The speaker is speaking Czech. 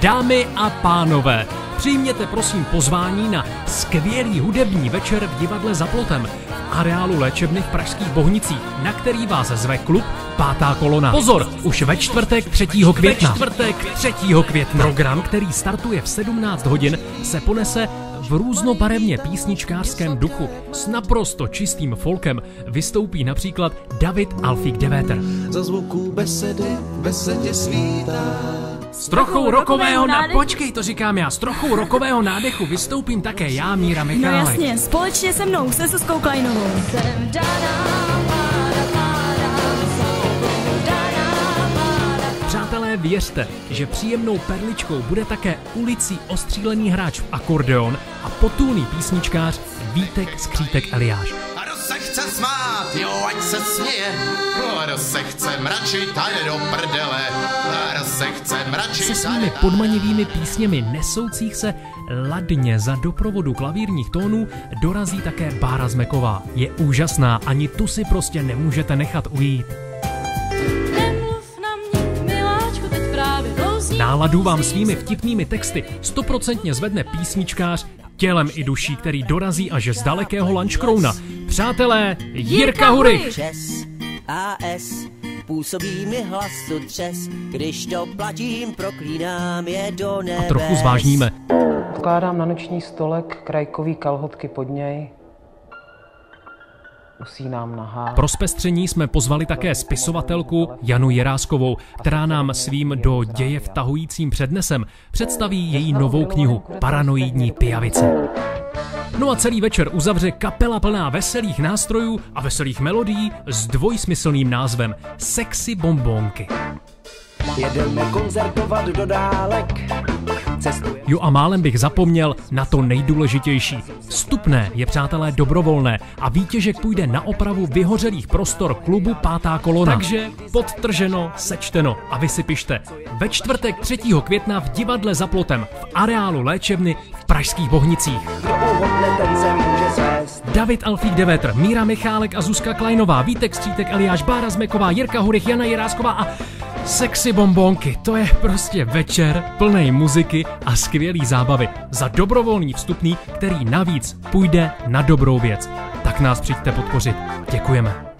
Dámy a pánové, přijměte prosím pozvání na skvělý hudební večer v divadle Za plotem v areálu léčebny v pražských Bohnicích, na který vás zve klub Pátá kolona. Pozor, už ve čtvrtek 3. května. Program, který startuje v 17 hodin, se ponese v různobarevně písničkářském duchu. S naprosto čistým folkem vystoupí například David Alfík Devéter. Za zvuku besedě svítá. S trochou rokového počkej, to říkám já. S trochou rokového nádechu vystoupím také já, Míra Michálek. No jasně, společně se mnou, se Zuzkou Kleinovou. Přátelé, věřte, že příjemnou perličkou bude také ulicí ostřílený hráč v akordeon a potulný písničkář Vítek Skřítek Eliáš. A kdo se chce smát, jo, ať se směje. A kdo se chce mračit, a jde do prdele. A kdo se chce mračit, se svými podmanivými písněmi nesoucích se ladně za doprovodu klavírních tónů dorazí také Bára Zmeková. Je úžasná, ani tu si prostě nemůžete nechat ujít. Náladu vám svými vtipnými texty 100% zvedne písničkář tělem i duší, který dorazí až z dalekého Lanškrouna. Přátelé, Jirka Hurich! Čes, AS, působí mi hlasu třes, když to platím, proklínám je do nebes. A trochu zvážníme. Vkládám na noční stolek krajkový kalhotky pod něj. Usínám nahá. Pro zpestření jsme pozvali také spisovatelku Janu Jiráskovou, která nám svým do děje vtahujícím přednesem představí její novou knihu Paranoidní pijavice. No a celý večer uzavře kapela plná veselých nástrojů a veselých melodií s dvojsmyslným názvem Sexy bombónky. Jedeme koncertovat do dálek. Jo a málem bych zapomněl na to nejdůležitější. Vstupné je, přátelé, dobrovolné a výtěžek půjde na opravu vyhořelých prostor klubu Pátá kolona. Takže podtrženo, sečteno a vy si pište. Ve čtvrtek 3. května v divadle Za plotem v areálu léčebny v pražských Bohnicích. David Alfík Devéter, Míra Michálek a Zuzka Kleinová, Vítek Skřítek Eliáš, Bára Zmeková, Jirka Hurich, Jana Jirásková a Sexy bombónky. To je prostě večer plnej muziky a skvělý zábavy za dobrovolný vstupný, který navíc půjde na dobrou věc. Tak nás přijďte podpořit. Děkujeme.